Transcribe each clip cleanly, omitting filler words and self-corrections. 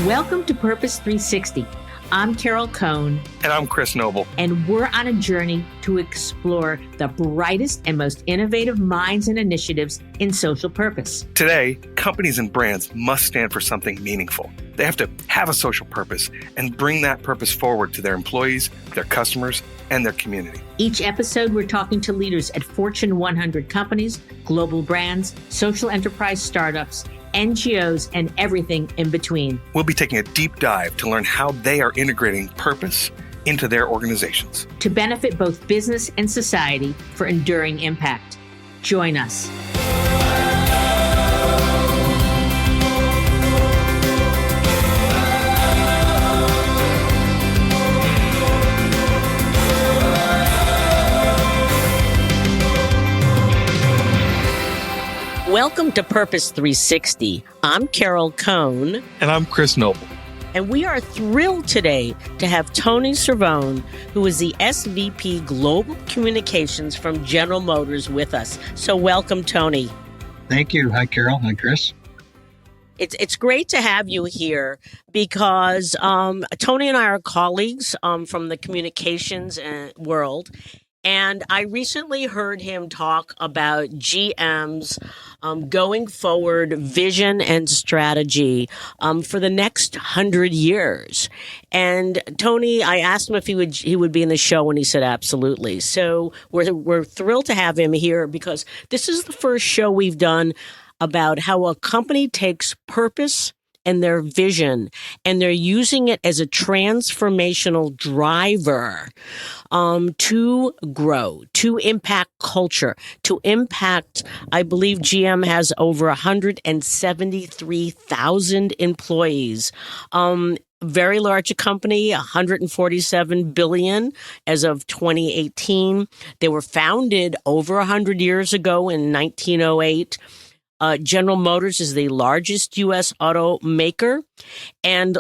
Welcome to Purpose 360. I'm Carol Cohn. And I'm Chris Noble. And we're on a journey to explore the brightest and most innovative minds and initiatives in social purpose. Today, companies and brands must stand for something meaningful. They have to have a social purpose and bring that purpose forward to their employees, their customers, and their community. Each episode, we're talking to leaders at Fortune 100 companies, global brands, social enterprise startups, NGOs, and everything in between. We'll be taking a deep dive to learn how they are integrating purpose into their organizations to benefit both business and society for enduring impact. Join us. Welcome to Purpose 360. I'm Carol Cohn. And I'm Chris Noble. And we are thrilled today to have Tony Cervone, who is the SVP Global Communications from General Motors, with us. So welcome, Tony. Thank you. Hi, Carol. Hi, Chris. It's great to have you here because Tony and I are colleagues from the communications world. And I recently heard him talk about GM's going forward vision and strategy for the next 100 years. And Tony, I asked him if he would be in the show, and he said absolutely. So we're thrilled to have him here because this is the first show we've done about how a company takes purpose and their vision, and they're using it as a transformational driver to grow, to impact culture, to impact, I believe GM has over 173,000 employees. Very large company, $147 billion as of 2018. They were founded over 100 years ago in 1908. General Motors is the largest U.S. automaker, and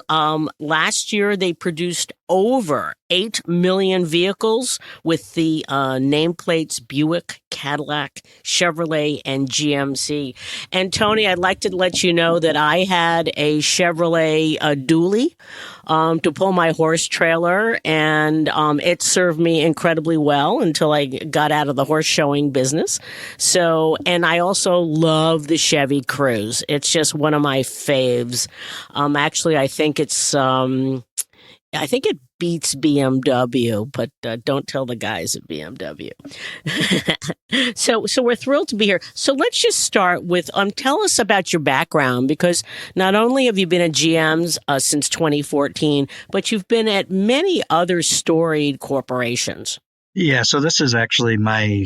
last year they produced over 8 million vehicles with the nameplates Buick, Cadillac, Chevrolet, and GMC. And Tony, I'd like to let you know that I had a Chevrolet dually to pull my horse trailer, and it served me incredibly well until I got out of the horse showing business. So, and I also love the Chevy Cruze. It's just one of my faves. Actually, I think it beats BMW, but don't tell the guys at BMW. So we're thrilled to be here. So let's just start with, tell us about your background, because not only have you been at GM's since 2014, but you've been at many other storied corporations. Yeah, so this is actually my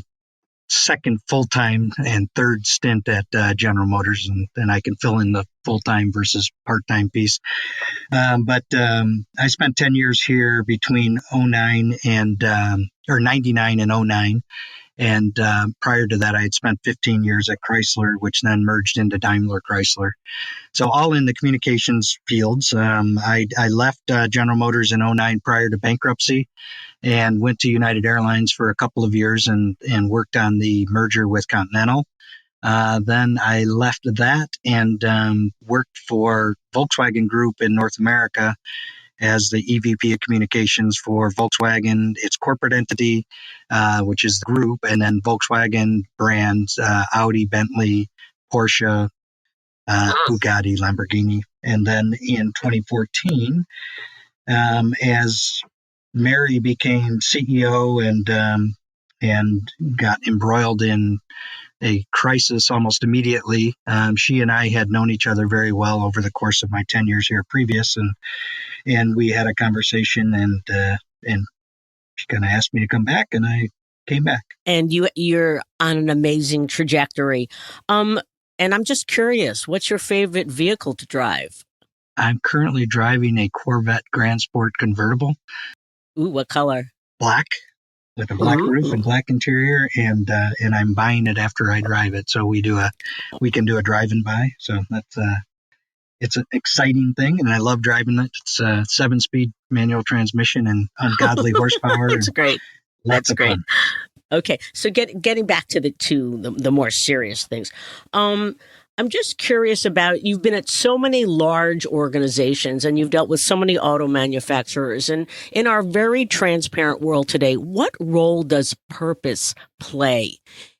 second full-time and third stint at General Motors, and then I can fill in the full-time versus part-time piece. But I spent 10 years here between 99 and 09. And prior to that, I had spent 15 years at Chrysler, which then merged into Daimler Chrysler. So all in the communications fields. I left General Motors in 09 prior to bankruptcy and went to United Airlines for a couple of years and worked on the merger with Continental. Then I left that and worked for Volkswagen Group in North America as the EVP of Communications for Volkswagen, its corporate entity, which is the group, and then Volkswagen brands, Audi, Bentley, Porsche, Bugatti, Lamborghini. And then in 2014, as Mary became CEO and got embroiled in a crisis almost immediately, she and I had known each other very well over the course of my 10 years here previous, and we had a conversation, and she kind of asked me to come back, and I came back. And you're on an amazing trajectory. And I'm just curious, what's your favorite vehicle to drive? I'm currently driving a Corvette Grand Sport convertible. Ooh, what color? Black, with a black roof and black interior, and I'm buying it after I drive it. So we can do a drive and buy. So that's it's an exciting thing, and I love driving it. It's a 7-speed manual transmission and ungodly horsepower. That's great. That's great. Fun. Okay, so getting back to the more serious things. I'm just curious about, you've been at so many large organizations and you've dealt with so many auto manufacturers. And in our very transparent world today, what role does purpose play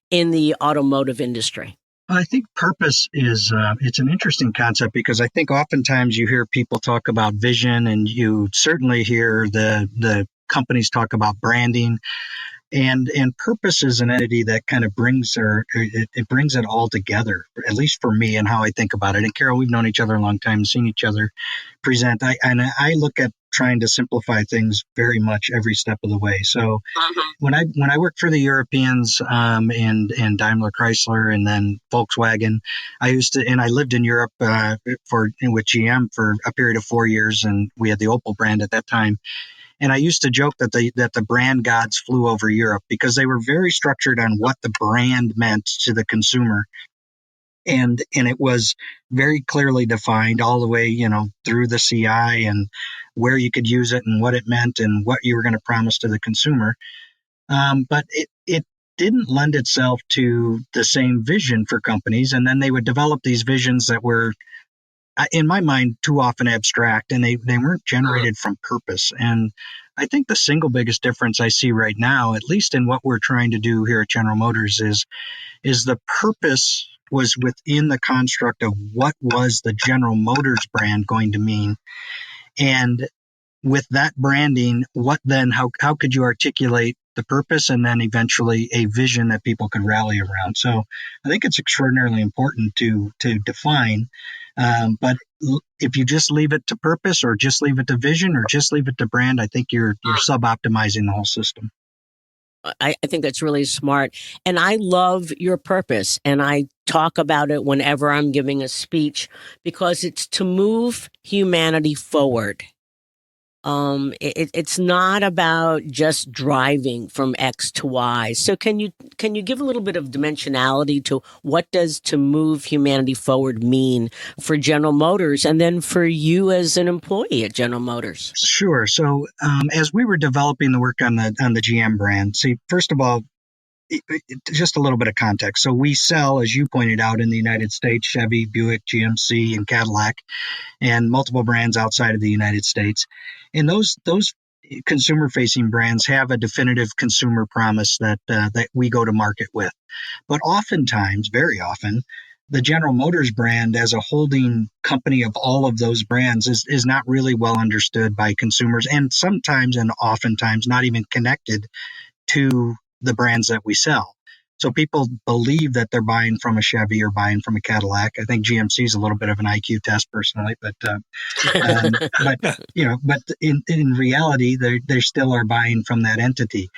in the automotive industry? I think purpose is it's an interesting concept because I think oftentimes you hear people talk about vision, and you certainly hear the companies talk about branding. And purpose is an entity that kind of it brings it all together, at least for me and how I think about it. And Carol, we've known each other a long time, seen each other present. I look at trying to simplify things very much every step of the way. So when I worked for the Europeans, and Daimler Chrysler and then Volkswagen, I lived in Europe with GM for a period of 4 years, and we had the Opel brand at that time. And I used to joke that the brand gods flew over Europe because they were very structured on what the brand meant to the consumer. And it was very clearly defined all the way, through the CI and where you could use it and what it meant and what you were going to promise to the consumer. But it didn't lend itself to the same vision for companies. And then they would develop these visions that were, in my mind, too often abstract, and they weren't generated from purpose. And I think the single biggest difference I see right now, at least in what we're trying to do here at General Motors, is the purpose was within the construct of what was the General Motors brand going to mean. And with that branding, how could you articulate the purpose and then eventually a vision that people could rally around? So I think it's extraordinarily important to define. But if you just leave it to purpose, or just leave it to vision, or just leave it to brand, I think you're sub-optimizing the whole system. I think that's really smart. And I love your purpose. And I talk about it whenever I'm giving a speech, because it's to move humanity forward. It's not about just driving from X to Y. So can you give a little bit of dimensionality to what does to move humanity forward mean for General Motors, and then for you as an employee at General Motors? Sure. So as we were developing the work on the GM brand, see, first of all, just a little bit of context. So we sell, as you pointed out, in the United States, Chevy, Buick, GMC, and Cadillac, and multiple brands outside of the United States. And those consumer-facing brands have a definitive consumer promise that we go to market with. But oftentimes, very often, the General Motors brand as a holding company of all of those brands is not really well understood by consumers, and sometimes and oftentimes not even connected to the brands that we sell. So people believe that they're buying from a Chevy or buying from a Cadillac. I think GMC is a little bit of an IQ test, personally, but in reality, they still are buying from that entity.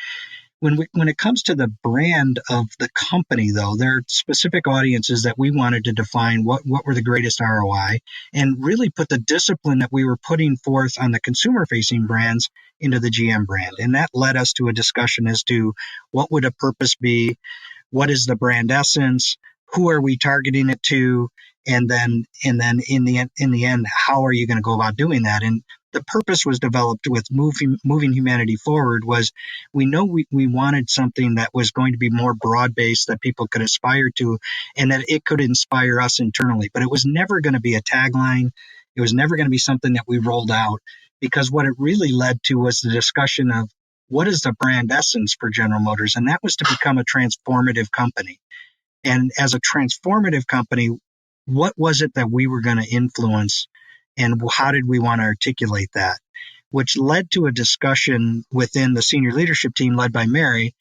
When it comes to the brand of the company, though, there are specific audiences that we wanted to define what were the greatest ROI, and really put the discipline that we were putting forth on the consumer-facing brands into the GM brand. And that led us to a discussion as to what would a purpose be, what is the brand essence, who are we targeting it to, and then in the end, how are you going to go about doing that? And the purpose was developed with moving humanity forward. Was we know we wanted something that was going to be more broad-based, that people could aspire to, and that it could inspire us internally. But it was never going to be a tagline. It was never going to be something that we rolled out, because what it really led to was the discussion of what is the brand essence for General Motors, and that was to become a transformative company. And as a transformative company, what was it that we were going to influence, and how did we want to articulate that? Which led to a discussion within the senior leadership team led by Mary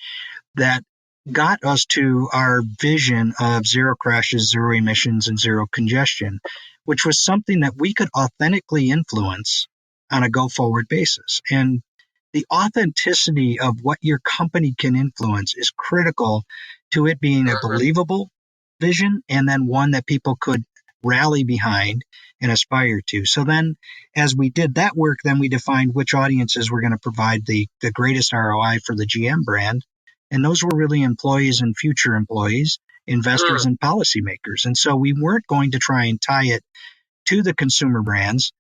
that got us to our vision of zero crashes, zero emissions, and zero congestion, which was something that we could authentically influence on a go-forward basis. And the authenticity of what your company can influence is critical to it being a believable vision, and then one that people could rally behind and aspire to. So then, as we did that work, then we defined which audiences were going to provide the greatest ROI for the GM brand. And those were really employees and future employees, investors and policymakers. And so we weren't going to try and tie it to the consumer brands,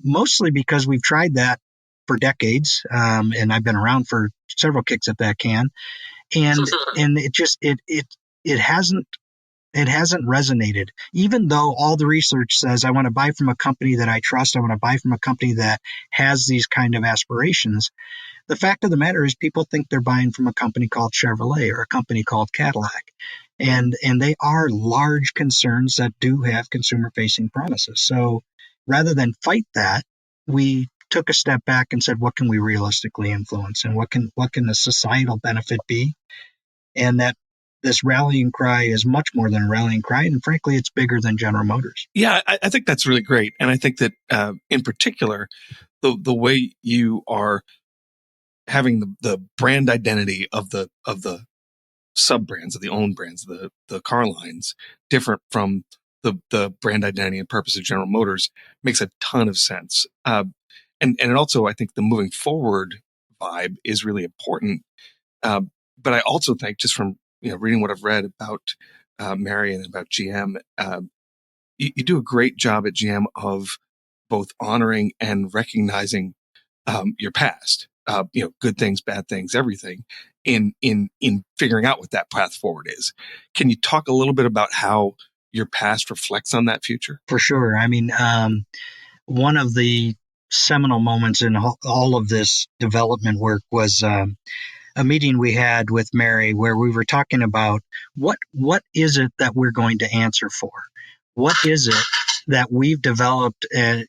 mostly because we've tried that for decades, and I've been around for several kicks at that can, and it It hasn't resonated, even though all the research says I want to buy from a company that I trust. I want to buy from a company that has these kind of aspirations. The fact of the matter is people think they're buying from a company called Chevrolet or a company called Cadillac. And they are large concerns that do have consumer facing promises. So rather than fight that, we took a step back and said, what can we realistically influence, and what can the societal benefit be? And that this rallying cry is much more than a rallying cry. And frankly, it's bigger than General Motors. Yeah, I think that's really great. And I think that in particular, the way you are having the brand identity of the sub brands, of the own brands, the car lines, different from the brand identity and purpose of General Motors makes a ton of sense. And it also, I think the moving forward vibe is really important. But I also think, just from reading what I've read about Mary and about GM, you do a great job at GM of both honoring and recognizing your past. Good things, bad things, everything, in figuring out what that path forward is. Can you talk a little bit about how your past reflects on that future? For sure. I mean, one of the seminal moments in all of this development work was a meeting we had with Mary where we were talking about what is it that we're going to answer for? What is it that we've developed,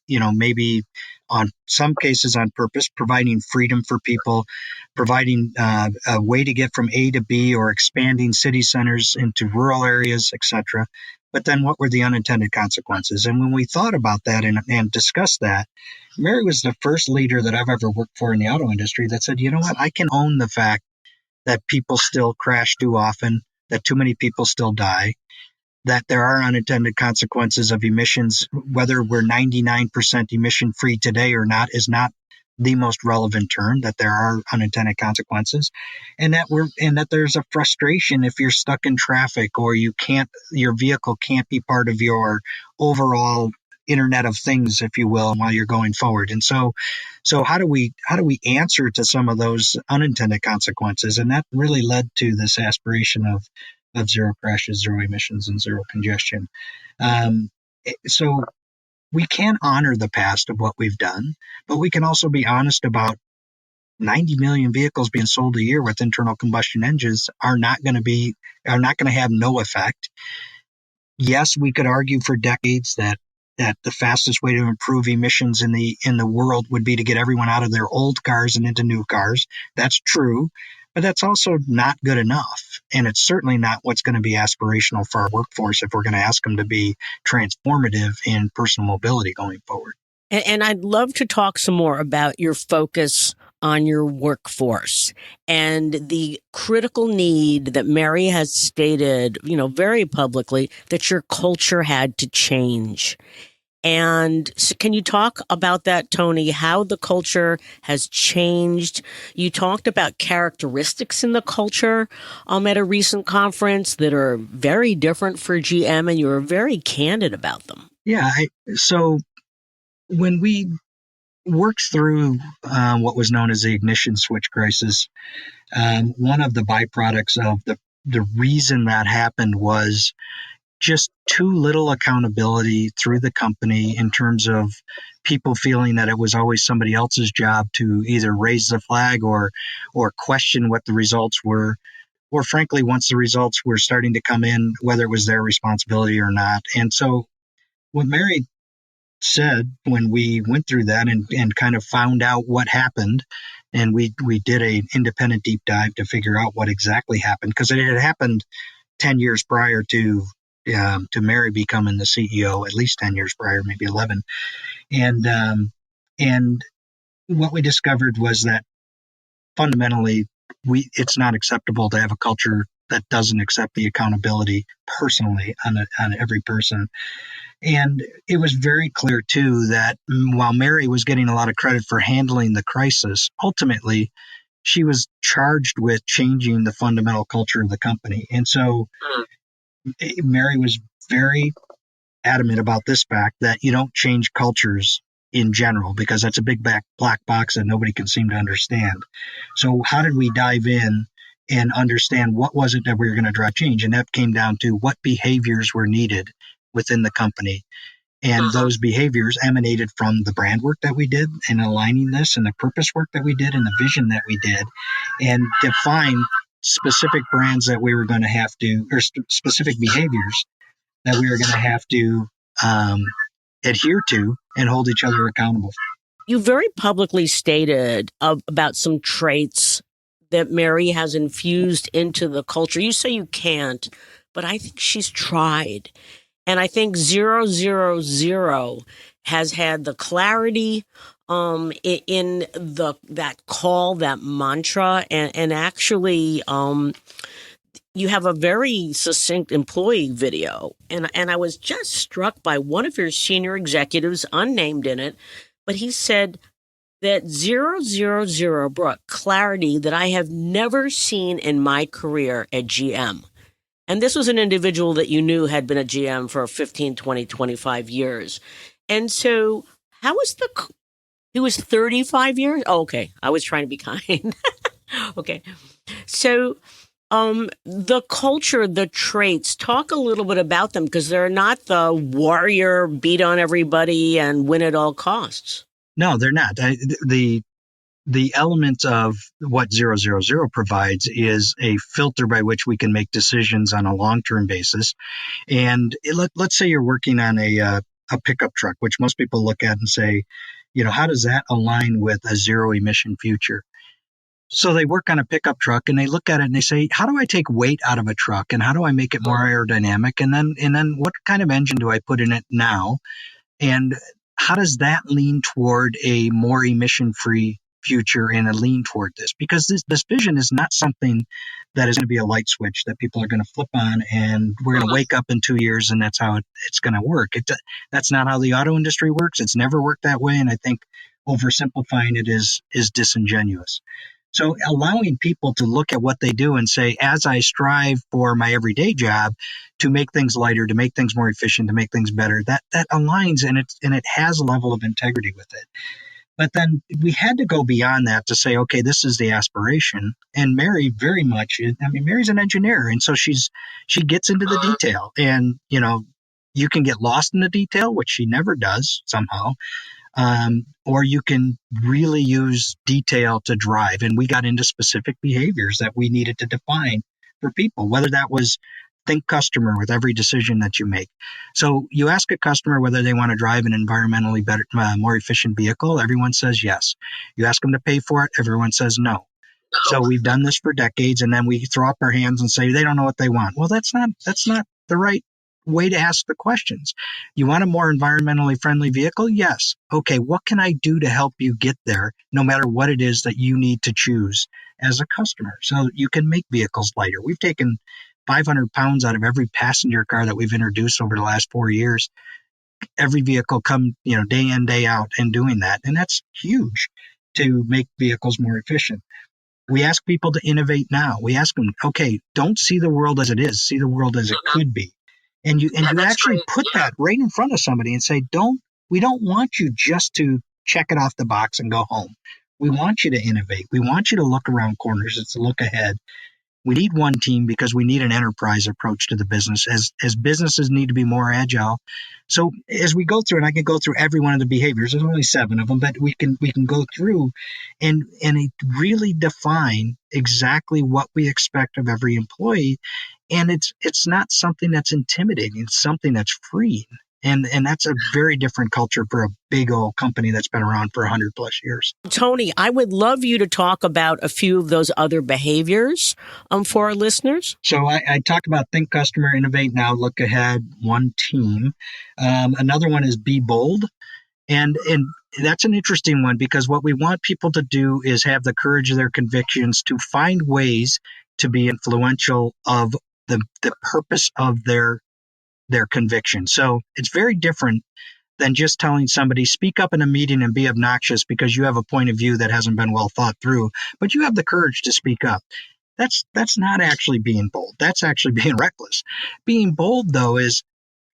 maybe on some cases on purpose, providing freedom for people, providing a way to get from A to B, or expanding city centers into rural areas, etc. But then what were the unintended consequences? And when we thought about that and discussed that, Mary was the first leader that I've ever worked for in the auto industry that said, you know what, I can own the fact that people still crash too often, that too many people still die, that there are unintended consequences of emissions. Whether we're 99% emission free today or not is not the most relevant term, that there are unintended consequences, and that there's a frustration if you're stuck in traffic, or your vehicle can't be part of your overall Internet of Things, if you will, while you're going forward. And so how do we answer to some of those unintended consequences? And that really led to this aspiration of zero crashes, zero emissions, and zero congestion. So we can honor the past of what we've done, but we can also be honest about 90 million vehicles being sold a year with internal combustion engines are not going to have no effect. Yes, we could argue for decades that the fastest way to improve emissions in the world would be to get everyone out of their old cars and into new cars. That's true, but that's also not good enough. And it's certainly not what's going to be aspirational for our workforce if we're going to ask them to be transformative in personal mobility going forward. And I'd love to talk some more about your focus on your workforce and the critical need that Mary has stated, very publicly, that your culture had to change. And so can you talk about that, Tony, how the culture has changed? You talked about characteristics in the culture at a recent conference that are very different for GM, and you were very candid about them. Yeah. So when we worked through what was known as the ignition switch crisis, one of the byproducts of the reason that happened was just too little accountability through the company in terms of people feeling that it was always somebody else's job to either raise the flag or question what the results were, or frankly, once the results were starting to come in, whether it was their responsibility or not. And so what Mary said when we went through that and kind of found out what happened, and we did an independent deep dive to figure out what exactly happened, because it had happened 10 years prior to Mary becoming the CEO, at least 10 years prior, maybe 11. And what we discovered was that fundamentally, it's not acceptable to have a culture that doesn't accept the accountability personally on every person. And it was very clear, too, that while Mary was getting a lot of credit for handling the crisis, ultimately, she was charged with changing the fundamental culture of the company. And so Mary was very adamant about this fact that you don't change cultures in general, because that's a big black box that nobody can seem to understand. So how did we dive in and understand what was it that we were going to drive change. And that came down to what behaviors were needed within the company. And those behaviors emanated from the brand work that we did and aligning this and the purpose work that we did and the vision that we did and define specific brands that we were going to have to, or specific behaviors that we were going to have to adhere to and hold each other accountable. You very publicly stated about some traits that Mary has infused into the culture. You say you can't, but I think she's tried. And I think 000 has had the clarity in that call, that mantra, and actually you have a very succinct employee video. And I was just struck by one of your senior executives, unnamed in it, but he said that 000 brought clarity that I have never seen in my career at GM. And this was an individual that you knew had been a GM for 15, 20, 25 years. And so how was he was 35 years? Oh, okay. I was trying to be kind. Okay. So the culture, the traits, talk a little bit about them because they're not the warrior, beat on everybody and win at all costs. No, they're not. The element of what 000 provides is a filter by which we can make decisions on a long-term basis. And let's say you're working on a pickup truck, which most people look at and say, how does that align with a zero emission future? So they work on a pickup truck and they look at it and they say, how do I take weight out of a truck and how do I make it more aerodynamic? And then what kind of engine do I put in it now? And how does that lean toward a more emission-free future and a lean toward this? Because this vision is not something that is going to be a light switch that people are going to flip on and we're going to wake up in 2 years and that's how it's going to work. That's not how the auto industry works. It's never worked that way. And I think oversimplifying it is disingenuous. So allowing people to look at what they do and say, as I strive for my everyday job to make things lighter, to make things more efficient, to make things better, that aligns and it has a level of integrity with it. But then we had to go beyond that to say, okay, this is the aspiration. And Mary very much, Mary's an engineer. And so she gets into the detail and, you can get lost in the detail, which she never does somehow. Or you can really use detail to drive. And we got into specific behaviors that we needed to define for people, whether that was think customer with every decision that you make. So you ask a customer whether they want to drive an environmentally better, more efficient vehicle. Everyone says yes. You ask them to pay for it. Everyone says no. So we've done this for decades, and then we throw up our hands and say they don't know what they want. Well, that's not the right way to ask the questions. You want a more environmentally friendly vehicle? Yes. Okay, what can I do to help you get there, no matter what it is that you need to choose as a customer, so you can make vehicles lighter? We've taken 500 pounds out of every passenger car that we've introduced over the last 4 years. Every vehicle come, day in, day out and doing that. And that's huge to make vehicles more efficient. We ask people to innovate now. We ask them, okay, don't see the world as it is, see the world as it could be. And you actually put that right in front of somebody and say, we don't want you just to check it off the box and go home. We want you to innovate. We want you to look around corners. It's a look ahead. We need one team because we need an enterprise approach to the business as businesses need to be more agile. So as we go through, and I can go through every one of the behaviors, there's only 7 of them, but we can go through and really define exactly what we expect of every employee. And it's not something that's intimidating. It's something that's freeing. And that's a very different culture for a big old company that's been around for 100 plus years. Tony, I would love you to talk about a few of those other behaviors for our listeners. So I talk about think customer, innovate now, look ahead, one team. Another one is be bold. And that's an interesting one because what we want people to do is have the courage of their convictions to find ways to be influential of the purpose of their conviction. So it's very different than just telling somebody, speak up in a meeting and be obnoxious because you have a point of view that hasn't been well thought through, but you have the courage to speak up. That's not actually being bold. That's actually being reckless. Being bold, though, is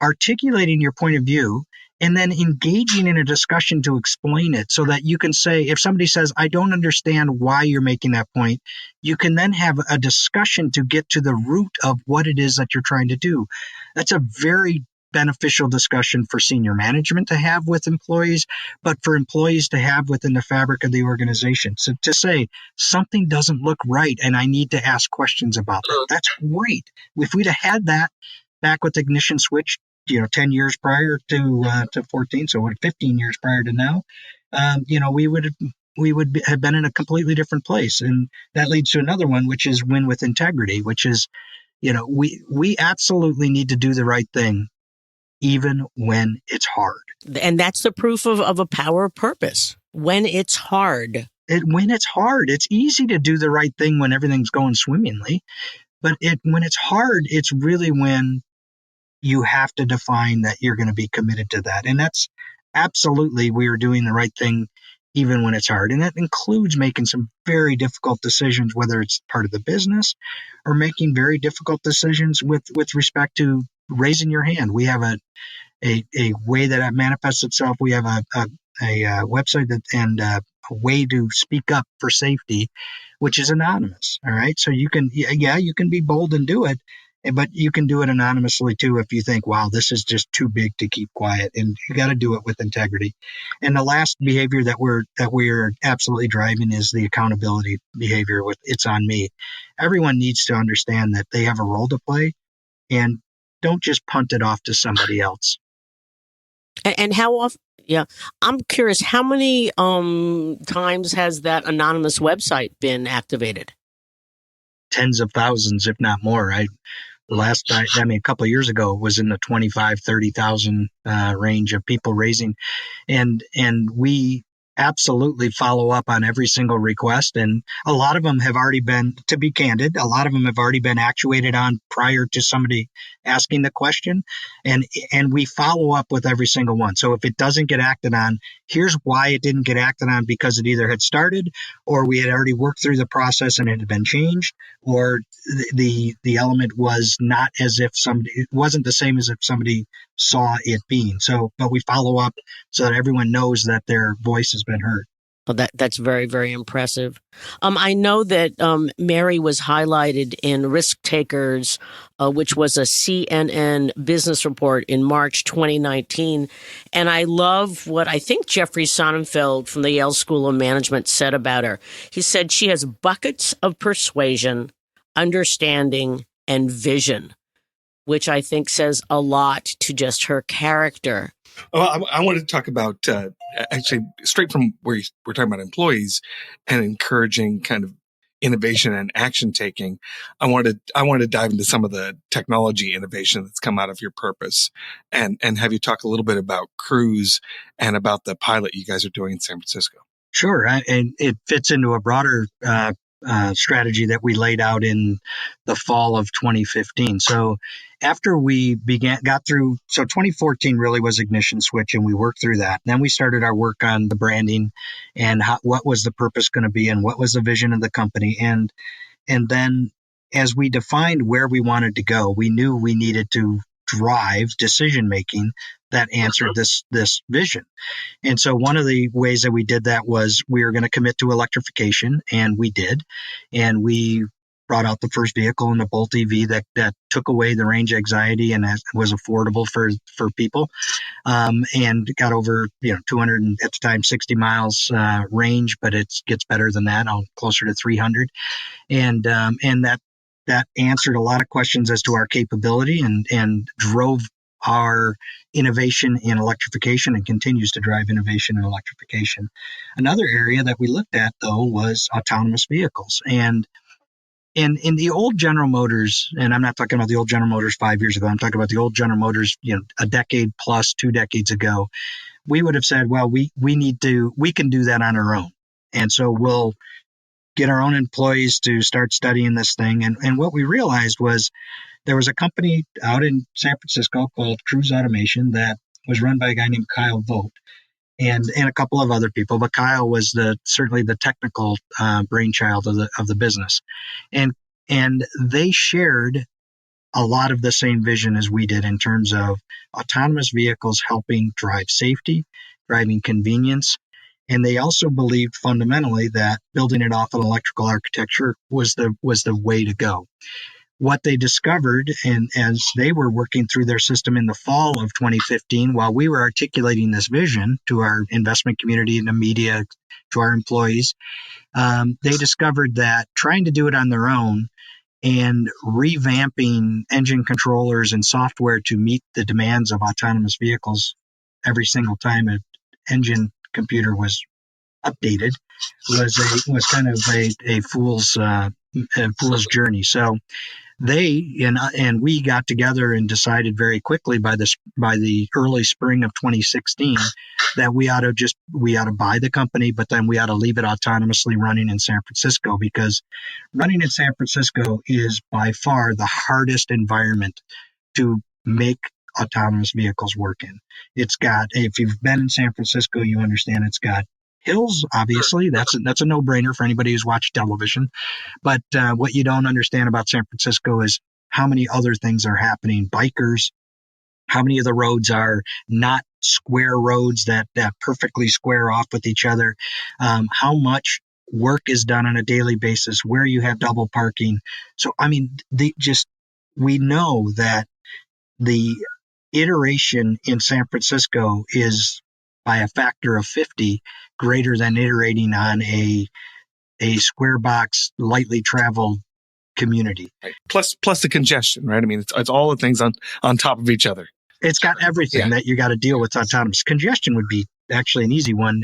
articulating your point of view and then engaging in a discussion to explain it so that you can say, if somebody says, I don't understand why you're making that point, you can then have a discussion to get to the root of what it is that you're trying to do. That's a very beneficial discussion for senior management to have with employees, but for employees to have within the fabric of the organization. So to say something doesn't look right and I need to ask questions about that, that's great. If we'd have had that back with Ignition Switch, 10 years prior to 14, so 15 years prior to now, we would have been in a completely different place. And that leads to another one, which is win with integrity, which is, we absolutely need to do the right thing, even when it's hard. And that's the proof of a power of purpose. When it's hard. When it's hard, it's easy to do the right thing when everything's going swimmingly. But when it's hard, it's really when you have to define that you're going to be committed to that. And that's absolutely, we are doing the right thing even when it's hard. And that includes making some very difficult decisions, whether it's part of the business or making very difficult decisions with respect to raising your hand. We have a way that manifests itself. We have a website and a way to speak up for safety, which is anonymous. All right. So you can be bold and do it, but you can do it anonymously too if you think, wow, this is just too big to keep quiet. And you got to do it with integrity. And the last behavior that we're absolutely driving is the accountability behavior with it's on me. Everyone needs to understand that they have a role to play and don't just punt it off to somebody else. And how often? Yeah, I'm curious. How many times has that anonymous website been activated? Tens of thousands, if not more. A couple of years ago, it was in the 25, 30,000 range of people raising, and we absolutely follow up on every single request. And a lot of them have already been, to be candid, actuated on prior to somebody asking the question. And we follow up with every single one. So if it doesn't get acted on, here's why it didn't get acted on, because it either had started or we had already worked through the process and it had been changed, or the element was not as if it wasn't the same as if somebody saw it being. So, but we follow up so that everyone knows that their voice has been heard. Well, that's very, very impressive. I know that Mary was highlighted in Risk Takers, which was a CNN business report in March 2019. And I love what I think Jeffrey Sonnenfeld from the Yale School of Management said about her. He said she has buckets of persuasion, understanding, and vision, which I think says a lot to just her character. Oh, I wanted to talk about actually straight from where we're talking about employees and encouraging kind of innovation and action taking. I wanted to dive into some of the technology innovation that's come out of your purpose, and have you talk a little bit about Cruise and about the pilot you guys are doing in San Francisco. Sure, and it fits into a broader strategy that we laid out in the fall of 2015. So after we got through, so 2014 really was Ignition Switch, and we worked through that. Then we started our work on the branding and what was the purpose going to be and what was the vision of the company. And then as we defined where we wanted to go, we knew we needed to drive decision making that answered this vision. And so one of the ways that we did that was we were going to commit to electrification, and we did. And we brought out the first vehicle in the Bolt EV that took away the range anxiety and was affordable for people, and got over 200 at the time 60 miles range, but it gets better than that, closer to 300, and that answered a lot of questions as to our capability and drove our innovation in electrification and continues to drive innovation in electrification. Another area that we looked at, though, was autonomous vehicles. And in the old General Motors, and I'm not talking about the old General Motors 5 years ago, I'm talking about the old General Motors, a decade plus, 2 decades ago, we would have said, well, we can do that on our own. And so we'll get our own employees to start studying this thing. And what we realized was there was a company out in San Francisco called Cruise Automation that was run by a guy named Kyle Vogt and a couple of other people. But Kyle was certainly the technical brainchild of the business. And they shared a lot of the same vision as we did in terms of autonomous vehicles helping drive safety, driving convenience. And they also believed fundamentally that building it off an electrical architecture was the way to go. What they discovered, and as they were working through their system in the fall of 2015, while we were articulating this vision to our investment community and the media, to our employees, they discovered that trying to do it on their own and revamping engine controllers and software to meet the demands of autonomous vehicles every single time an engine computer was updated was kind of a fool's journey. So they and we got together and decided very quickly by the early spring of 2016 that we ought to buy the company, but then we ought to leave it autonomously running in San Francisco, because running in San Francisco is by far the hardest environment to make autonomous vehicles work in. It's got, if you've been in San Francisco, you understand it's got hills. Obviously, that's a no-brainer for anybody who's watched television. But what you don't understand about San Francisco is how many other things are happening. Bikers, how many of the roads are not square roads that perfectly square off with each other, how much work is done on a daily basis, where you have double parking. So, I mean, we know that the iteration in San Francisco is by a factor of 50 greater than iterating on a square box, lightly traveled community. Right. Plus the congestion, right? I mean, it's all the things on top of each other. It's got everything that you got to deal with autonomous. Congestion would be actually an easy one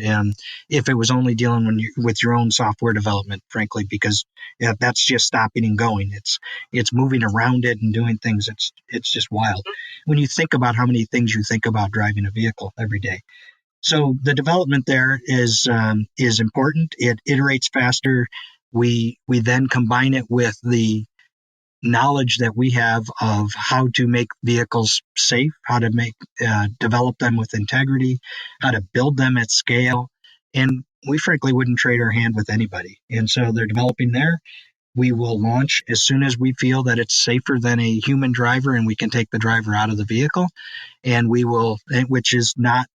if it was only dealing with your own software development, frankly, because that's just stopping and going. It's moving around it and doing things. It's just wild when you think about how many things you think about driving a vehicle every day. So the development there is important. It iterates faster. We then combine it with the knowledge that we have of how to make vehicles safe, how to develop them with integrity, how to build them at scale. And we frankly wouldn't trade our hand with anybody. And so they're developing there. We will launch as soon as we feel that it's safer than a human driver and we can take the driver out of the vehicle. And we will, which is not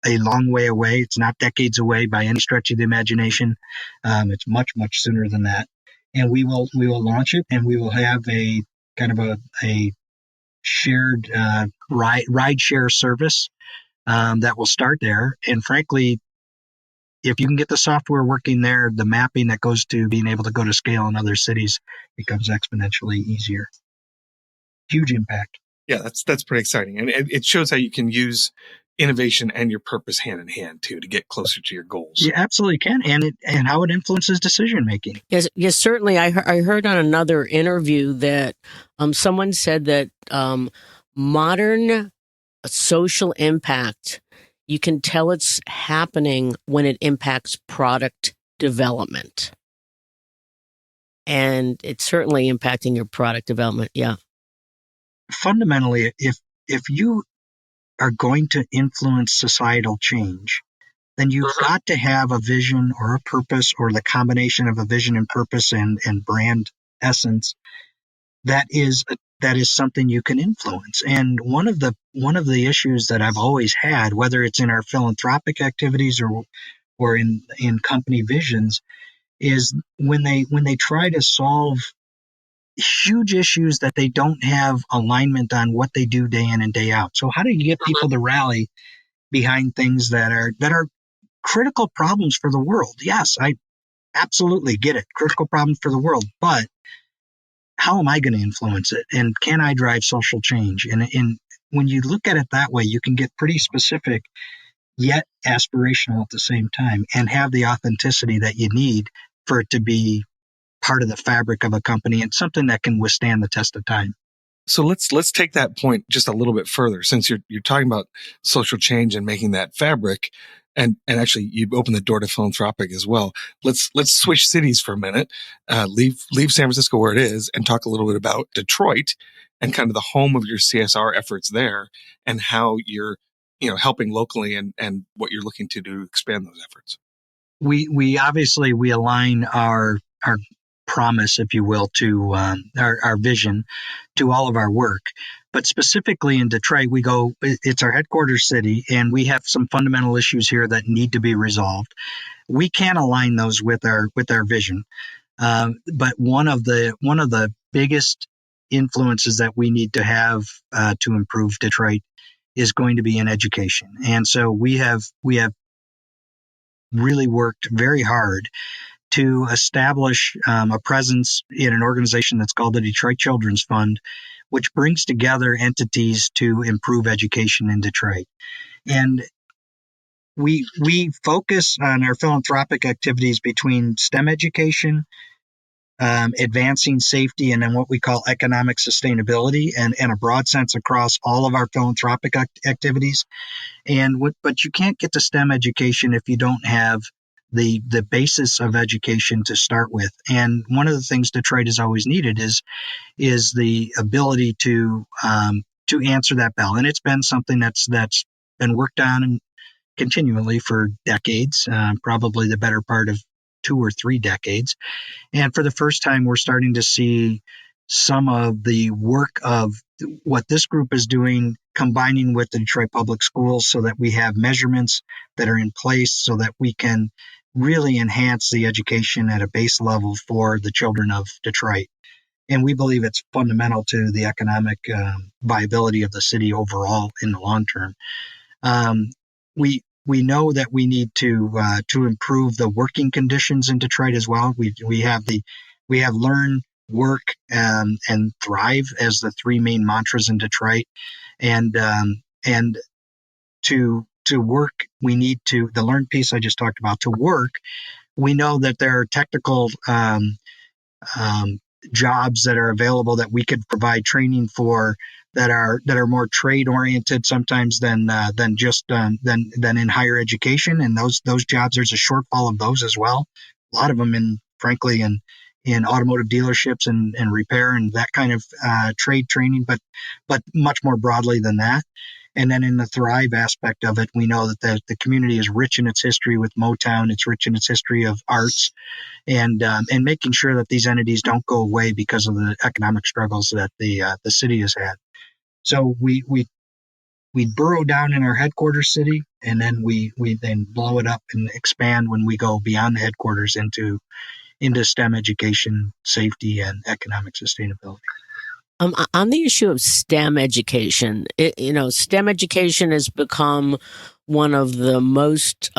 a long way away. It's not decades away by any stretch of the imagination. It's much, much sooner than that. And we will launch it, and we will have a kind of a shared ride share service that will start there. And frankly, if you can get the software working there, the mapping that goes to being able to go to scale in other cities becomes exponentially easier. Huge impact. Yeah, that's pretty exciting, and it shows how you can use innovation and your purpose hand in hand too to get closer to your goals. You absolutely can, and how it influences decision making. Yes, certainly. I heard on another interview that someone said that modern social impact, you can tell it's happening when it impacts product development, and it's certainly impacting your product development. Yeah. Fundamentally, if you are going to influence societal change, then you've got to have a vision or a purpose, or the combination of a vision and purpose and brand essence that is something you can influence. And one of the issues that I've always had, whether it's in our philanthropic activities or in company visions, is when they try to solve huge issues that they don't have alignment on what they do day in and day out. So how do you get people to rally behind things that are critical problems for the world? Yes, I absolutely get it. Critical problems for the world, but how am I going to influence it? And can I drive social change? And when you look at it that way, you can get pretty specific, yet aspirational at the same time, and have the authenticity that you need for it to be part of the fabric of a company and something that can withstand the test of time. So let's take that point just a little bit further, since you're talking about social change and making that fabric, and actually you open the door to philanthropic as well. Let's switch cities for a minute, leave San Francisco where it is, and talk a little bit about Detroit and kind of the home of your CSR efforts there, and how you're helping locally and what you're looking to do to expand those efforts. We obviously align our promise, if you will, to our vision to all of our work. But specifically in Detroit, it's our headquarters city, and we have some fundamental issues here that need to be resolved. We can align those with our vision. But one of the biggest influences that we need to have to improve Detroit is going to be in education. And so we have really worked very hard to establish a presence in an organization that's called the Detroit Children's Fund, which brings together entities to improve education in Detroit. And we focus on our philanthropic activities between STEM education, advancing safety, and then what we call economic sustainability, and a broad sense across all of our philanthropic activities. But you can't get to STEM education if you don't have the basis of education to start with. And one of the things Detroit has always needed is the ability to answer that bell. And it's been something that's been worked on continually for decades, probably the better part of 2 or 3 decades. And for the first time, we're starting to see some of the work of what this group is doing, combining with the Detroit Public Schools, so that we have measurements that are in place so that we can really enhance the education at a base level for the children of Detroit. And we believe it's fundamental to the economic viability of the city overall in the long term. We know that we need to improve the working conditions in Detroit as well. We have learn, work, and thrive as the 3 main mantras in Detroit. And to work, we need to, the learn piece I just talked about. To work, we know that there are technical jobs that are available that we could provide training for, that are more trade oriented sometimes than in higher education. And those jobs, there's a shortfall of those as well. A lot of them in automotive dealerships and repair and that kind of trade training, but much more broadly than that. And then in the thrive aspect of it, we know that the community is rich in its history with Motown. It's rich in its history of arts, and making sure that these entities don't go away because of the economic struggles that the city has had. So we burrow down in our headquarters city, and then we then blow it up and expand when we go beyond the headquarters into STEM education, safety, and economic sustainability. On the issue of STEM education, STEM education has become one of the most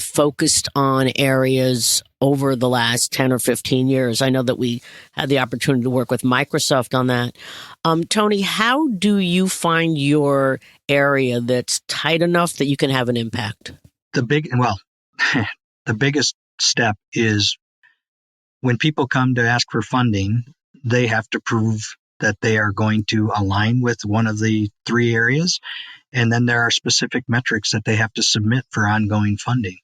focused on areas over the last 10 or 15 years. I know that we had the opportunity to work with Microsoft on that. Tony, how do you find your area that's tight enough that you can have an impact? The biggest step is when people come to ask for funding, they have to prove that they are going to align with one of the 3 areas. And then there are specific metrics that they have to submit for ongoing funding.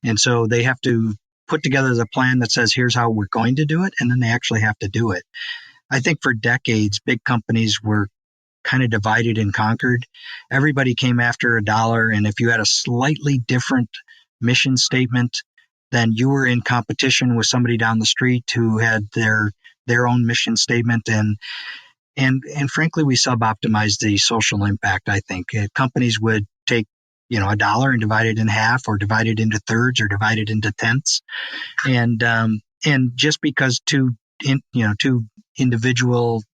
And so they have to put together the plan that says, here's how we're going to do it. And then they actually have to do it. I think for decades, big companies were kind of divided and conquered. Everybody came after a dollar. And if you had a slightly different mission statement, then you were in competition with somebody down the street who had their own mission statement. And frankly, we sub-optimized the social impact, I think. Companies would take, a dollar and divide it in half, or divide it into thirds, or divide it into tenths. And just because two individual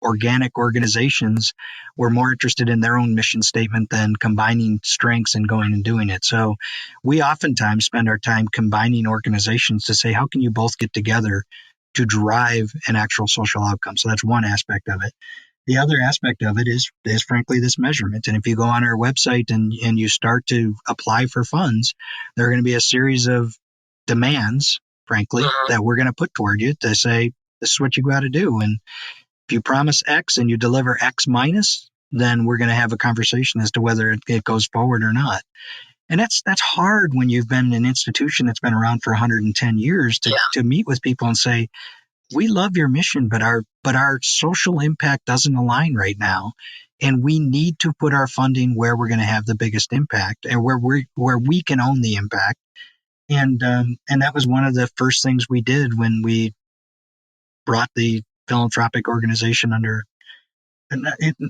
organic organizations were more interested in their own mission statement than combining strengths and going and doing it. So we oftentimes spend our time combining organizations to say, how can you both get together to drive an actual social outcome? So that's one aspect of it. The other aspect of it is frankly this measurement. And if you go on our website and you start to apply for funds, there are going to be a series of demands, frankly, that we're going to put toward you to say, this is what you got to do. And if you promise X and you deliver X minus, then we're going to have a conversation as to whether it goes forward or not. And that's hard when you've been an institution that's been around for 110 years to meet with people and say, we love your mission, but our social impact doesn't align right now. And we need to put our funding where we're going to have the biggest impact and where we can own the impact. And that was one of the first things we did when we brought the philanthropic organization under, and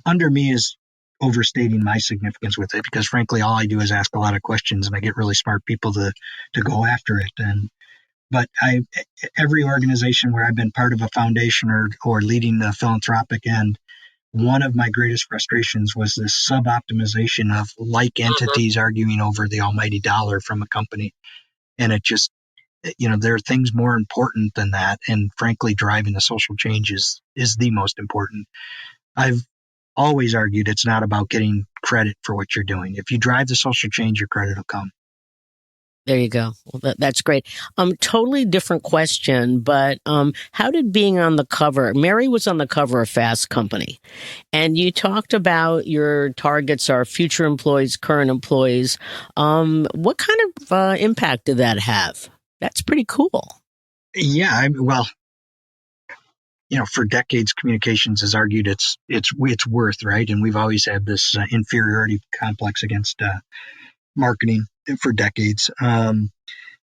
under me is overstating my significance with it, because frankly, all I do is ask a lot of questions and I get really smart people to go after it. But every organization where I've been part of a foundation or leading the philanthropic end, one of my greatest frustrations was this sub-optimization of like entities arguing over the almighty dollar from a company. And it just, there are things more important than that. And frankly, driving the social change is the most important. I've always argued it's not about getting credit for what you're doing. If you drive the social change, your credit will come. There you go. Well, that's great. Totally different question, but how did being on the cover? Mary was on the cover of Fast Company, and you talked about your targets are future employees, current employees. What kind of impact did that have? That's pretty cool. Yeah, well, for decades, communications has argued it's worth, right, and we've always had this inferiority complex against marketing for decades.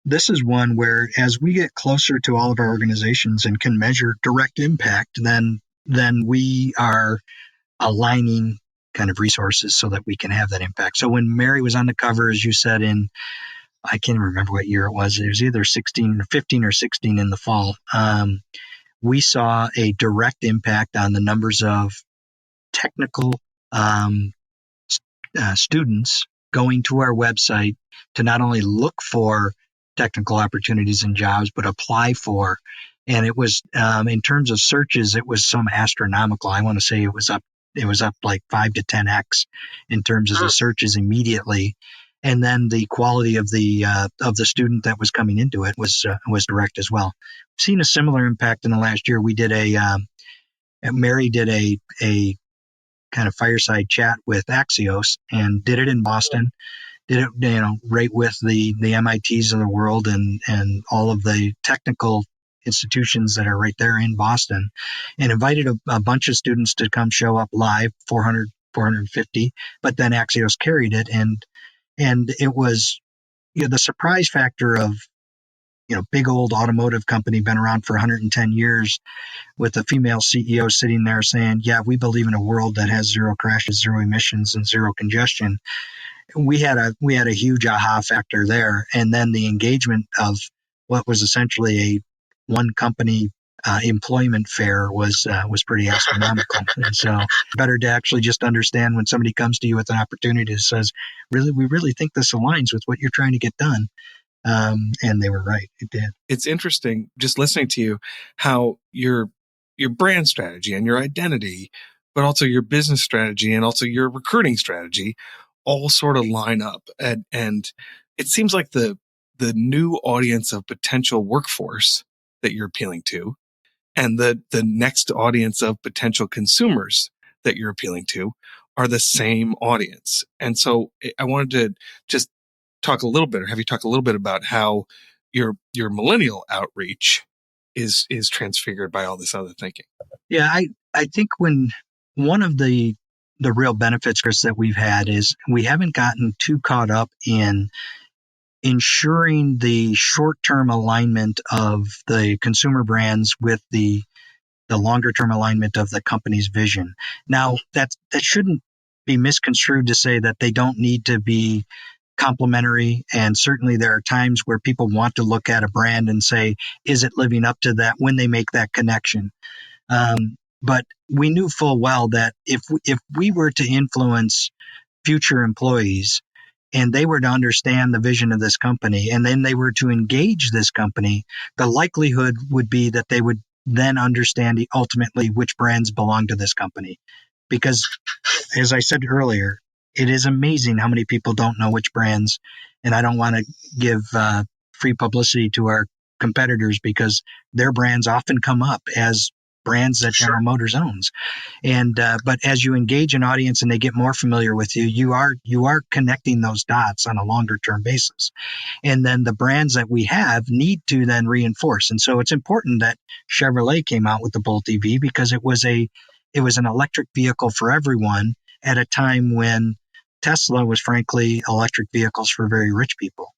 This is one where, as we get closer to all of our organizations and can measure direct impact, then we are aligning kind of resources so that we can have that impact. So when Mary was on the cover, as you said, I can't remember what year it was either 15 or 16 in the fall, we saw a direct impact on the numbers of technical students going to our website to not only look for technical opportunities and jobs, but apply for. And it was, in terms of searches, it was some astronomical. I want to say it was up like 5 to 10x in terms of the searches immediately. And then the quality of the student that was coming into it was direct as well. I've seen a similar impact in the last year. We did Mary did a kind of fireside chat with Axios and did it in Boston. Did it, right with the MITs of the world and all of the technical institutions that are right there in Boston, and invited a bunch of students to come show up live, 400, 450, but then Axios carried it. And it was, the surprise factor of, big old automotive company, been around for 110 years, with a female CEO sitting there saying, yeah, we believe in a world that has zero crashes, zero emissions, and zero congestion. We had a huge aha factor there. And then the engagement of what was essentially a one company employment fair was pretty astronomical. And so better to actually just understand when somebody comes to you with an opportunity that says, we really think this aligns with what you're trying to get done. And they were right. It did. It's interesting just listening to you, how your brand strategy and your identity, but also your business strategy and also your recruiting strategy all sort of line up. And it seems like the new audience of potential workforce that you're appealing to, and the next audience of potential consumers that you're appealing to, are the same audience. And so I wanted to just talk a little bit, or have you talk a little bit about how your millennial outreach is transfigured by all this other thinking. Yeah, I think when one of the real benefits, Chris, that we've had is we haven't gotten too caught up in ensuring the short-term alignment of the consumer brands with the longer-term alignment of the company's vision. Now, that shouldn't be misconstrued to say that they don't need to be complementary. And certainly there are times where people want to look at a brand and say, is it living up to that, when they make that connection? But we knew full well that if we were to influence future employees and they were to understand the vision of this company, and then they were to engage this company, the likelihood would be that they would then understand ultimately which brands belong to this company. Because, as I said earlier, it is amazing how many people don't know which brands, and I don't want to give free publicity to our competitors because their brands often come up as brands that General Motors owns. And but as you engage an audience and they get more familiar with you, you are connecting those dots on a longer term basis. And then the brands that we have need to then reinforce. And so it's important that Chevrolet came out with the Bolt EV, because it was an electric vehicle for everyone at a time when Tesla was frankly electric vehicles for very rich people.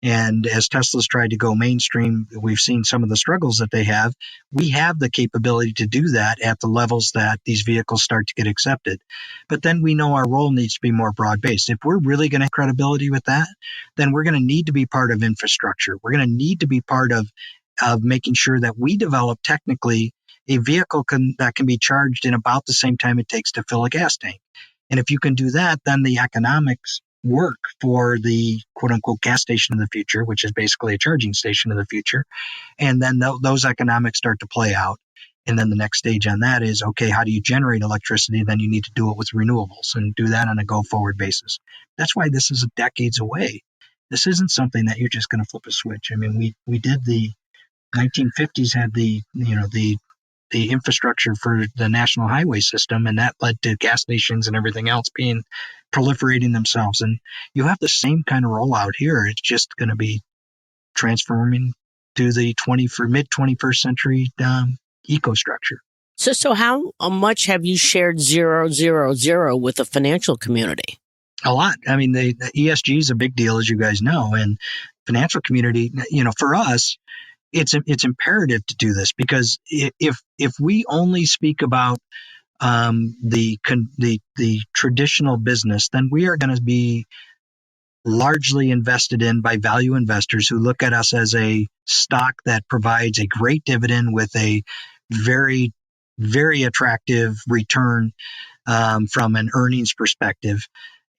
And as Tesla's tried to go mainstream, we've seen some of the struggles that they have. We have the capability to do that at the levels that these vehicles start to get accepted. But then we know our role needs to be more broad-based. If we're really going to have credibility with that, then we're going to need to be part of infrastructure. We're going to need to be part of making sure that we develop technically a vehicle that can be charged in about the same time it takes to fill a gas tank. And if you can do that, then the economics work for the quote unquote gas station of the future, which is basically a charging station of the future. And then those economics start to play out. And then the next stage on that is, okay, how do you generate electricity? Then you need to do it with renewables and do that on a go forward basis. That's why this is decades away. This isn't something that you're just going to flip a switch. I mean, we did the 1950s had the infrastructure for the national highway system, and that led to gas stations and everything else proliferating themselves. And you have the same kind of rollout here. It's just going to be transforming to the mid 21st century ecostructure. So how much have you shared 000 with the financial community? A lot. I mean, the ESG is a big deal, as you guys know, and financial community, for us, it's imperative to do this, because if we only speak about the traditional business, then we are going to be largely invested in by value investors who look at us as a stock that provides a great dividend with a very, very attractive return from an earnings perspective,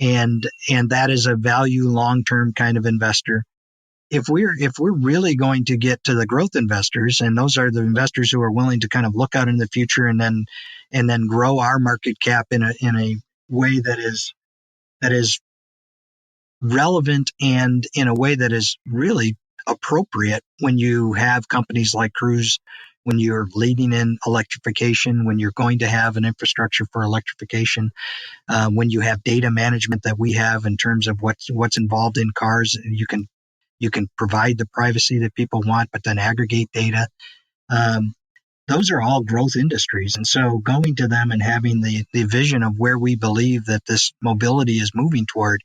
and that is a value long-term kind of investor. If we're really going to get to the growth investors, and those are the investors who are willing to kind of look out in the future and then grow our market cap in a way that is relevant and in a way that is really appropriate when you have companies like Cruise, when you're leading in electrification, when you're going to have an infrastructure for electrification, when you have data management that we have in terms of what's involved in cars, you can provide the privacy that people want, but then aggregate data. Those are all growth industries. And so going to them and having the vision of where we believe that this mobility is moving toward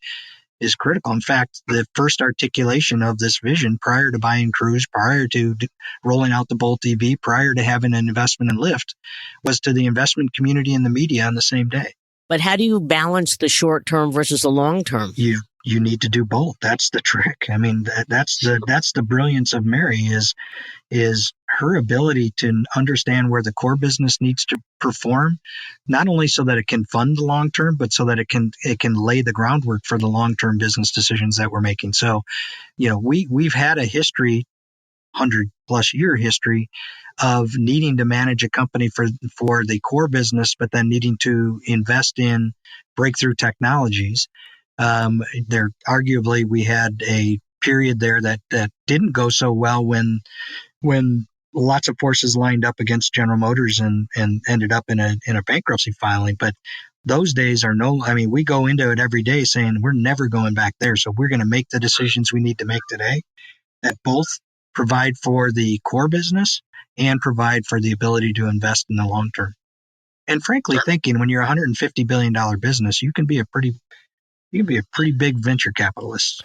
is critical. In fact, the first articulation of this vision prior to buying Cruise, prior to rolling out the Bolt EV, prior to having an investment in Lyft, was to the investment community and the media on the same day. But how do you balance the short term versus the long term? You need to do both. That's the trick. I mean, that's the brilliance of Mary is her ability to understand where the core business needs to perform, not only so that it can fund the long term, but so that it can lay the groundwork for the long term business decisions that we're making. So, we've had a history, 100+ year history, of needing to manage a company for the core business, but then needing to invest in breakthrough technologies. Arguably, we had a period there that didn't go so well when lots of forces lined up against General Motors and ended up in a bankruptcy filing. But those days are we go into it every day saying we're never going back there. So we're going to make the decisions we need to make today that both provide for the core business and provide for the ability to invest in the long term. And frankly, thinking when you're a $150 billion business, you can be a pretty big venture capitalist.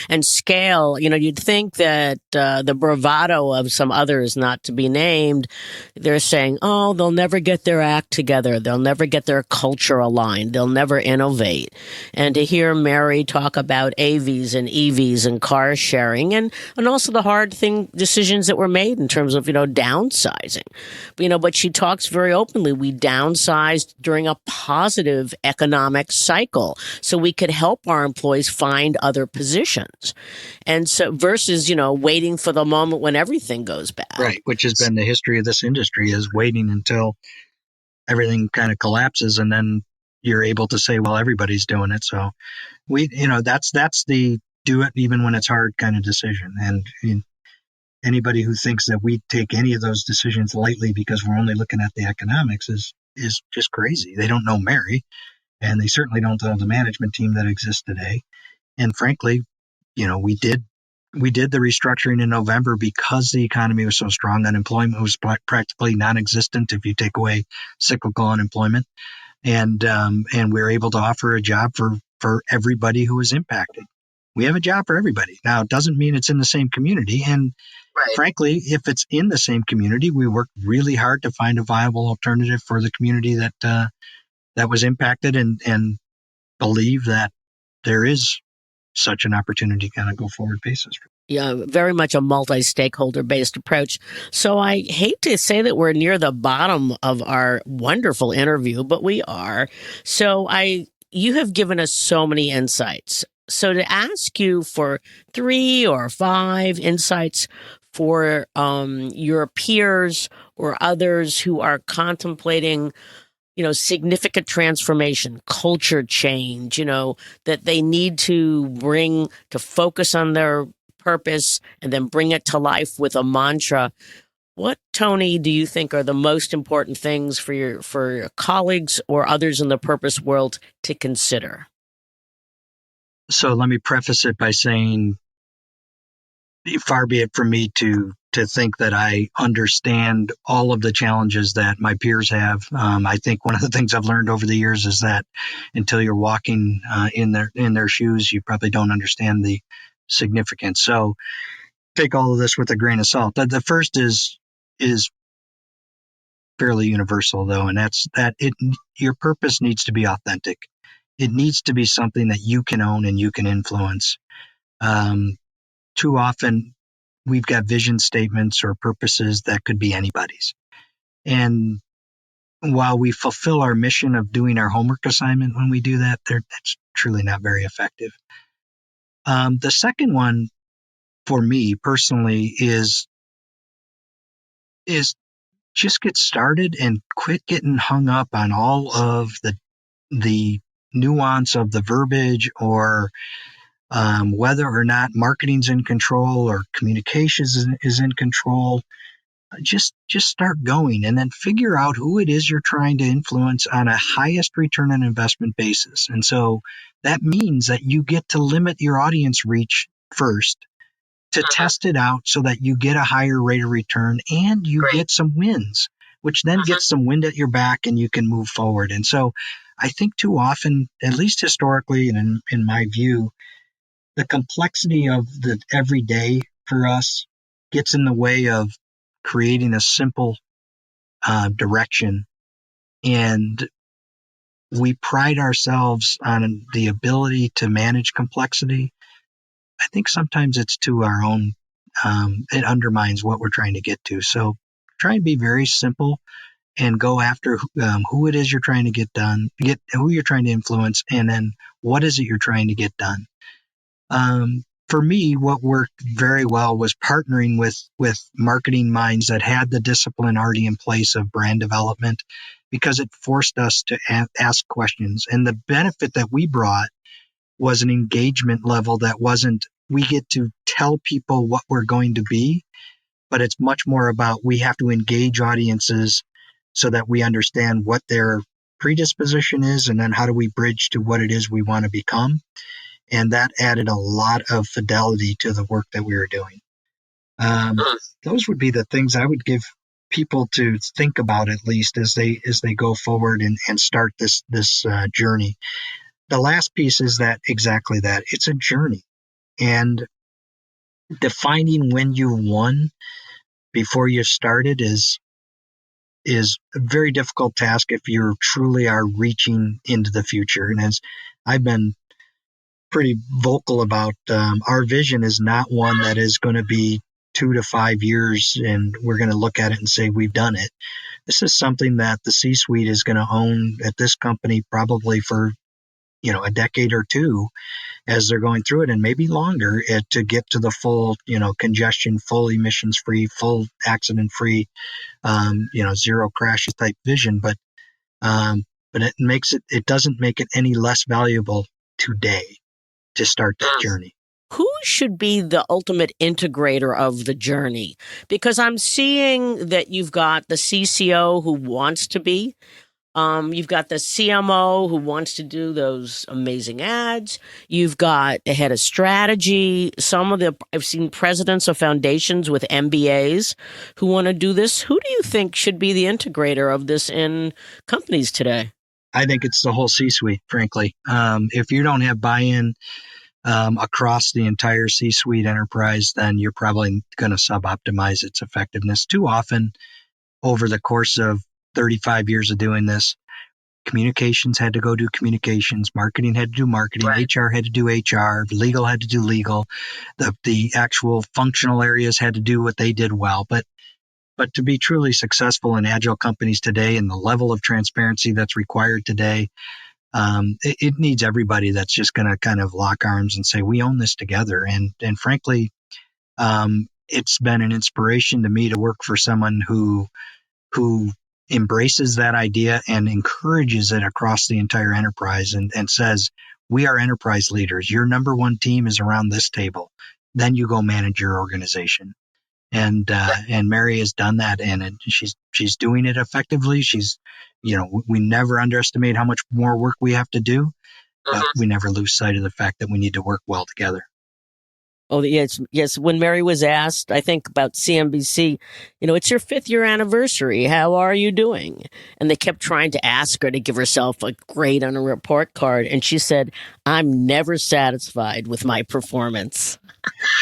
And scale, you'd think that the bravado of some others not to be named, they're saying, oh, they'll never get their act together. They'll never get their culture aligned. They'll never innovate. And to hear Mary talk about AVs and EVs and car sharing and also the hard decisions that were made in terms of, downsizing. But she talks very openly. We downsized during a positive economic cycle, so we could help our employees find other positions. And so versus, waiting for the moment when everything goes bad. Right, which has been the history of this industry, is waiting until everything kind of collapses and then you're able to say, well, everybody's doing it. So that's the do it even when it's hard kind of decision. And anybody who thinks that we take any of those decisions lightly because we're only looking at the economics is just crazy. They don't know Mary. And they certainly don't know the management team that exists today. And frankly, we did the restructuring in November because the economy was so strong. Unemployment was practically non-existent if you take away cyclical unemployment. And we were able to offer a job for everybody who was impacted. we have a job for everybody. Now, it doesn't mean it's in the same community. And frankly, if it's in the same community, we work really hard to find a viable alternative for the community that was impacted, and believe that there is such an opportunity to kind of go forward basis. Yeah, very much a multi-stakeholder based approach. So I hate to say that we're near the bottom of our wonderful interview, but we are. You have given us so many insights. So to ask you for 3 or 5 insights for your peers or others who are contemplating significant transformation, culture change, that they need to bring to focus on their purpose and then bring it to life with a mantra. What, Tony, do you think are the most important things for your colleagues or others in the purpose world to consider? So let me preface it by saying, far be it from me to think that I understand all of the challenges that my peers have. I think one of the things I've learned over the years is that until you're walking in their shoes, you probably don't understand the significance. So take all of this with a grain of salt. The first is fairly universal, though, and that's that your purpose needs to be authentic. It needs to be something that you can own and you can influence. Too often, we've got vision statements or purposes that could be anybody's. And while we fulfill our mission of doing our homework assignment when we do that, that's truly not very effective. The second one for me personally is just get started and quit getting hung up on all of the nuance of the verbiage or whether or not marketing's in control or communications is in control. Just start going and then figure out who it is you're trying to influence on a highest return on investment basis. And so that means that you get to limit your audience reach first to test it out so that you get a higher rate of return and you get some wins, which then gets some wind at your back and you can move forward. And so I think too often, at least historically and in my view, the complexity of the everyday for us gets in the way of creating a simple direction. And we pride ourselves on the ability to manage complexity. I think sometimes it's to our own, it undermines what we're trying to get to. So try and be very simple and go after who it is you're trying to get done, get who you're trying to influence, and then what is it you're trying to get done. For me, what worked very well was partnering with marketing minds that had the discipline already in place of brand development, because it forced us to ask questions. And the benefit that we brought was an engagement level that wasn't, we get to tell people what we're going to be, but it's much more about we have to engage audiences so that we understand what their predisposition is, and then how do we bridge to what it is we want to become. And that added a lot of fidelity to the work that we were doing. Those would be the things I would give people to think about, at least as they go forward and start this journey. The last piece is that exactly that. It's a journey. And defining when you won before you started is a very difficult task if you truly are reaching into the future. And as I've been pretty vocal about, our vision is not one that is going to be 2 to 5 years and we're going to look at it and say we've done it. This is something that the C-suite is going to own at this company probably for a decade or two as they're going through it, and maybe longer, to get to the full congestion, full emissions free, full accident free, zero crashes type vision. But it doesn't make it any less valuable today to start that journey. Who should be the ultimate integrator of the journey? Because I'm seeing that you've got the CCO who wants to be. You've got the CMO who wants to do those amazing ads. You've got the head of strategy. I've seen presidents of foundations with MBAs who want to do this. Who do you think should be the integrator of this in companies today? I think it's the whole C-suite, frankly. If you don't have buy-in across the entire C-suite enterprise, then you're probably going to sub-optimize its effectiveness. Too often, over the course of 35 years of doing this, communications had to go do communications, marketing had to do marketing, Right. HR had to do HR, legal had to do legal, the actual functional areas had to do what they did well. But to be truly successful in agile companies today and the level of transparency that's required today, it needs everybody that's just going to kind of lock arms and say, we own this together. And frankly, it's been an inspiration to me to work for someone who embraces that idea and encourages it across the entire enterprise and says, we are enterprise leaders. Your number one team is around this table. Then you go manage your organization. And Mary has done that, and she's doing it effectively. We never underestimate how much more work we have to do, but we never lose sight of the fact that we need to work well together. Oh, yes. When Mary was asked, I think about CNBC, it's your 5th year anniversary. How are you doing? And they kept trying to ask her to give herself a grade on a report card. And she said, I'm never satisfied with my performance.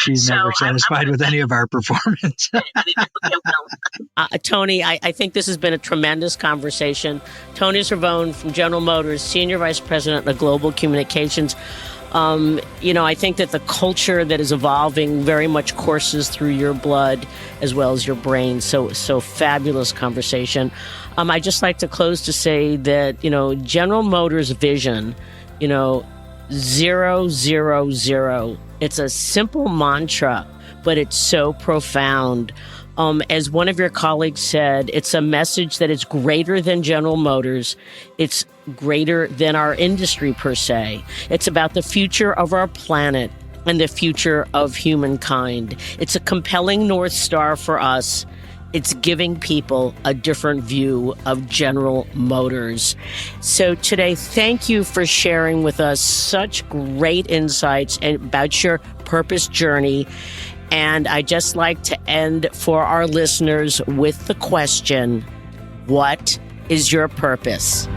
She's never satisfied with any of our performance. Tony, I think this has been a tremendous conversation. Tony Cervone from General Motors, Senior Vice President of Global Communications. I think that the culture that is evolving very much courses through your blood as well as your brain. So fabulous conversation. I'd just like to close to say that, General Motors' vision, 000. It's a simple mantra, but it's so profound. As one of your colleagues said, it's a message that is greater than General Motors. It's greater than our industry per se. It's about the future of our planet and the future of humankind. It's a compelling North Star for us. It's giving people a different view of General Motors. So today, thank you for sharing with us such great insights about your purpose journey. And I'd just like to end for our listeners with the question, what is your purpose?